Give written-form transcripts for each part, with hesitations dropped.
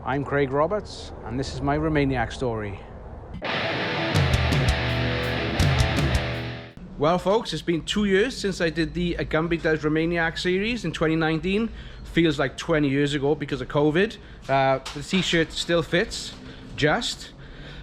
I'm Craig Roberts, and this is my Romaniac story. Well folks, it's been 2 years since I did the Agumby Does Romaniac series in 2019. Feels like 20 years ago because of COVID. The t-shirt still fits, just.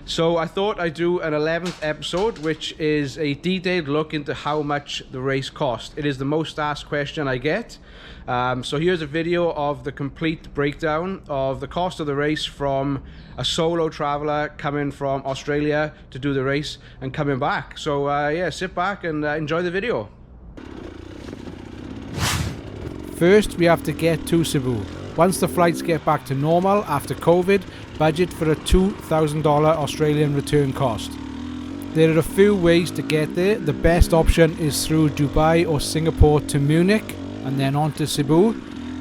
So I thought I'd do an 11th episode, which is a detailed look into how much the race cost. It is the most asked question I get. So here's a video of the complete breakdown of the cost of the race from a solo traveler coming from Australia to do the race and coming back. So yeah, sit back and enjoy the video. First, we have to get to Cebu. Once the flights get back to normal after COVID, budget for a $2,000 Australian return cost. There are a few ways to get there. The best option is through Dubai or Singapore to Munich and then on to Cebu.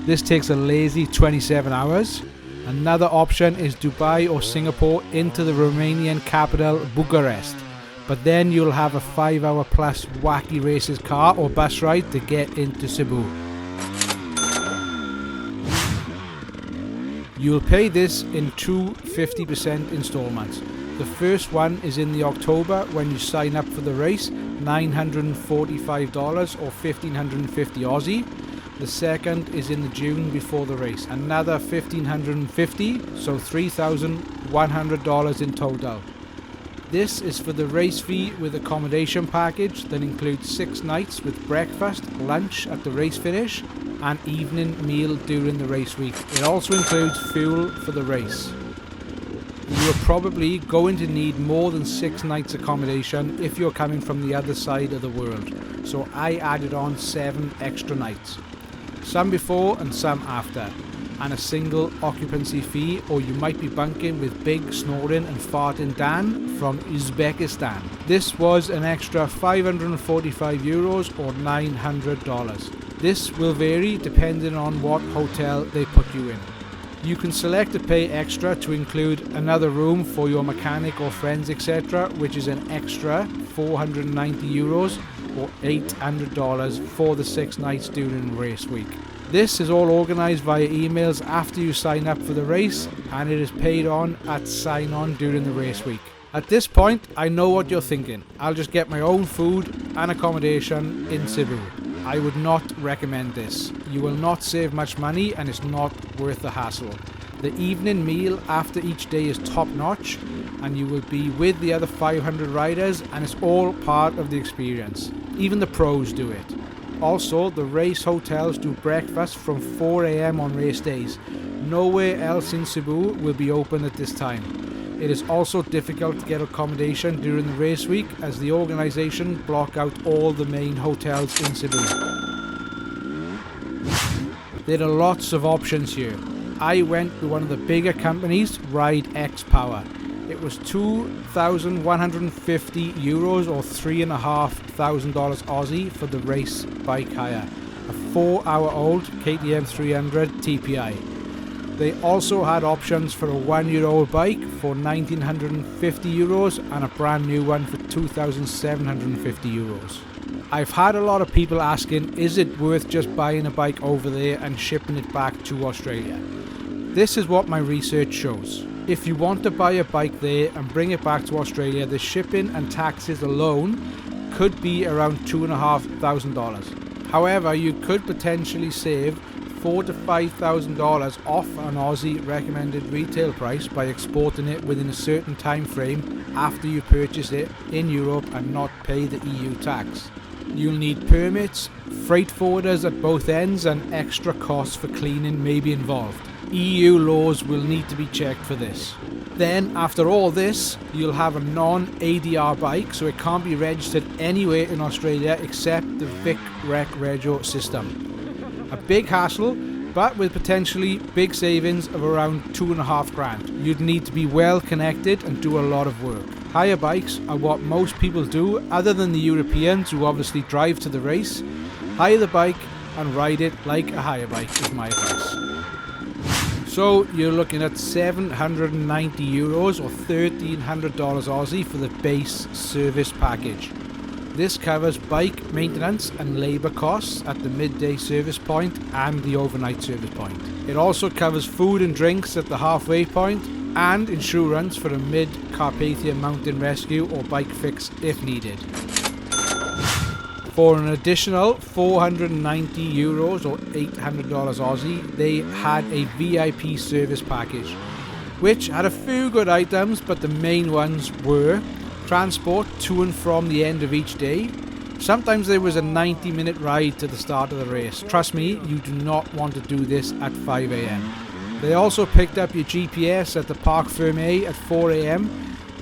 This takes a lazy 27 hours. Another option is Dubai or Singapore into the Romanian capital Bucharest. But then you'll have a 5-hour plus wacky races car or bus ride to get into Cebu. You'll pay this in two 50% installments. The first one is in the October when you sign up for the race, $945 or 1,550 Aussie. The second is in the June before the race, another 1,550, so $3,100 in total. This is for the race fee with accommodation package that includes 6 nights with breakfast, lunch at the race finish, and evening meal during the race week. It also includes fuel for the race. You are probably going to need more than 6 nights accommodation if you're coming from the other side of the world, so I added on 7 extra nights. Some before and some after, and a single occupancy fee, or you might be bunking with big snoring and farting Dan from Uzbekistan. This was an extra €545 or $900. This will vary depending on what hotel they put you in. You can select to pay extra to include another room for your mechanic or friends etc., which is an extra €490 or $800 for the 6 nights during race week. This is all organised via emails after you sign up for the race, and it is paid on at sign on during the race week. At this point, I know what you're thinking. I'll just get my own food and accommodation in Cebu. I would not recommend this. You will not save much money and it's not worth the hassle. The evening meal after each day is top notch and you will be with the other 500 riders, and it's all part of the experience. Even the pros do it. Also, the race hotels do breakfast from 4 AM on race days. Nowhere else in Cebu will be open at this time. It is also difficult to get accommodation during the race week as the organisation block out all the main hotels in Cebu. There are lots of options here. I went with one of the bigger companies, Ride X Power. It was €2,150 or $3,500 Aussie for the race bike hire. A 4-hour-old KTM 300 TPI. They also had options for a 1-year-old bike for €1,950 and a brand new one for €2,750. I've had a lot of people asking, is it worth just buying a bike over there and shipping it back to Australia? This is what my research shows. If you want to buy a bike there and bring it back to Australia, the shipping and taxes alone could be around $2,500. However, you could potentially save $4,000 to $5,000 off an Aussie recommended retail price by exporting it within a certain time frame after you purchase it in Europe and not pay the EU tax. You'll need permits, freight forwarders at both ends, and extra costs for cleaning may be involved. EU laws will need to be checked for this. Then, after all this, you'll have a non-ADR bike, so it can't be registered anywhere in Australia except the Vic Rec Regio system. A big hassle, but with potentially big savings of around $2,500. You'd need to be well connected and do a lot of work. Hire bikes are what most people do, other than the Europeans who obviously drive to the race. Hire the bike and ride it like a hire bike is my advice. So you're looking at €790 or $1,300 Aussie for the base service package. This covers bike maintenance and labour costs at the midday service point and the overnight service point. It also covers food and drinks at the halfway point and insurance for a mid-Carpathia mountain rescue or bike fix if needed. For an additional €490 or $800 Aussie, they had a VIP service package, which had a few good items, but the main ones were transport to and from the end of each day. Sometimes there was a 90-minute ride to the start of the race. Trust me, you do not want to do this at 5 AM. They also picked up your GPS at the Parc Fermé at 4 AM,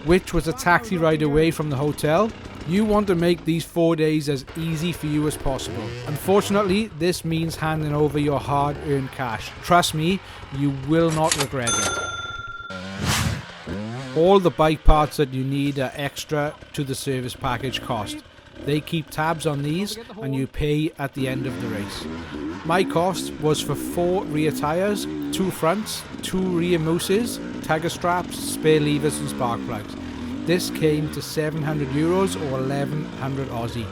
which was a taxi ride away from the hotel. You want to make these 4 days as easy for you as possible. Unfortunately, this means handing over your hard-earned cash. Trust me, you will not regret it. All the bike parts that you need are extra to the service package cost. They keep tabs on these and you pay at the end of the race. My cost was for 4 rear tyres, 2 fronts, 2 rear mousses, tagger straps, spare levers and spark plugs. This came to €700 or 1100 Aussie.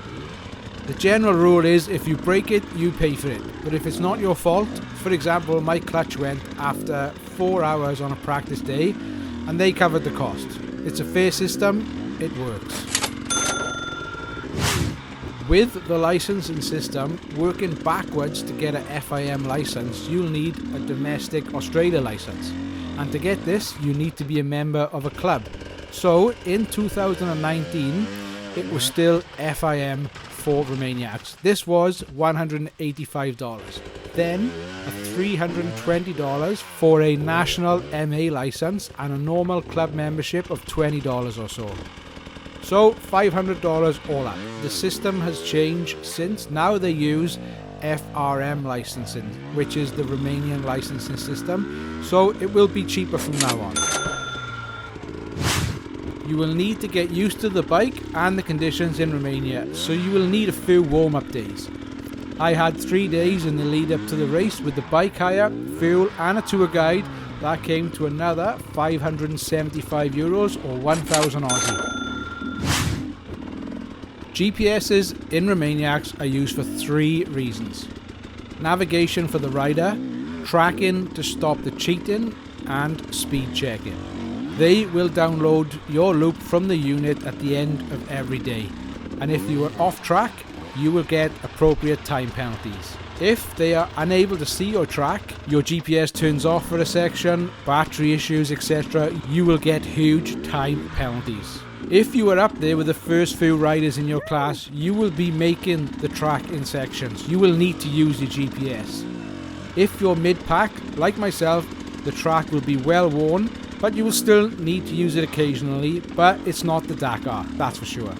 The general rule is if you break it, you pay for it. But if it's not your fault, for example, my clutch went after 4 hours on a practice day and they covered the cost. It's a fair system, it works. With the licensing system, working backwards to get a FIM license, you'll need a domestic Australia license. And to get this, you need to be a member of a club. So in 2019, it was still FIM for Romaniacs. This was $185. Then a $320 for a national MA license and a normal club membership of $20 or so. So $500 all up. The system has changed since. Now they use FRM licensing, which is the Romanian licensing system. So it will be cheaper from now on. You will need to get used to the bike and the conditions in Romania, so you will need a few warm-up days. I had 3 days in the lead up to the race with the bike hire, fuel and a tour guide. That came to another €575 or 1,000 Aussie. GPSs in Romaniacs are used for 3 reasons. Navigation for the rider, tracking to stop the cheating, and speed checking. They will download your loop from the unit at the end of every day. And if you are off track, you will get appropriate time penalties. If they are unable to see your track, your GPS turns off for a section, battery issues, etc., you will get huge time penalties. If you are up there with the first few riders in your class, you will be making the track in sections. You will need to use your GPS. If you're mid-pack, like myself, the track will be well worn, but you will still need to use it occasionally, but it's not the Dakar, that's for sure.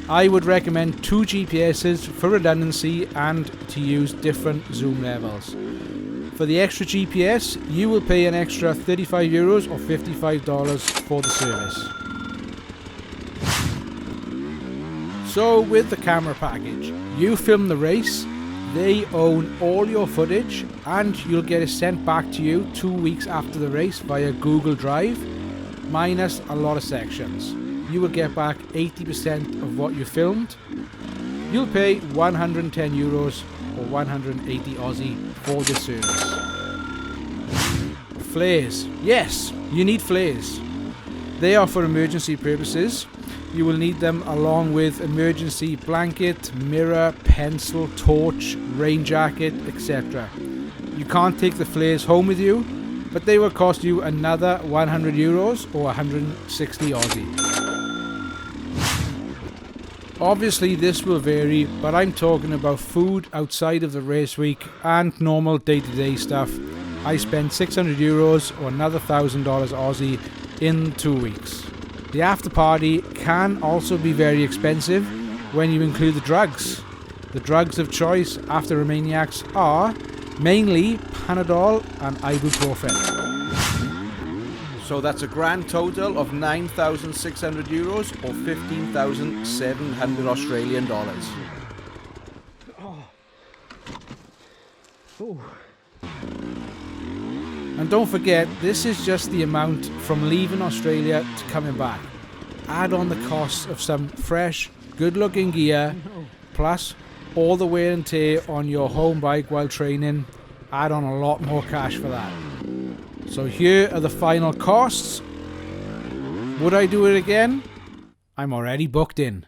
I would recommend 2 GPSs for redundancy and to use different zoom levels. For the extra GPS, you will pay an extra €35 or $55 for the service. So with the camera package, you film the race, they own all your footage and you'll get it sent back to you 2 weeks after the race via Google Drive, minus a lot of sections. You will get back 80% of what you filmed. You'll pay €110 or 180 Aussie for this service. Flares. Yes, you need flares. They are for emergency purposes. You will need them along with emergency blanket, mirror, pencil, torch, rain jacket, etc. You can't take the flares home with you, but they will cost you another €100 or 160 Aussie. Obviously this will vary, but I'm talking about food outside of the race week and normal day-to-day stuff. I spent €600 or another $1,000 Aussie in 2 weeks. The after party can also be very expensive when you include the drugs. The drugs of choice after Romaniacs are mainly Panadol and ibuprofen. So that's a grand total of €9,600 or 15,700 Australian dollars. Oh. And don't forget, this is just the amount from leaving Australia to coming back. Add on the costs of some fresh, good looking gear, plus all the wear and tear on your home bike while training, add on a lot more cash for that. So here are the final costs. Would I do it again? I'm already booked in.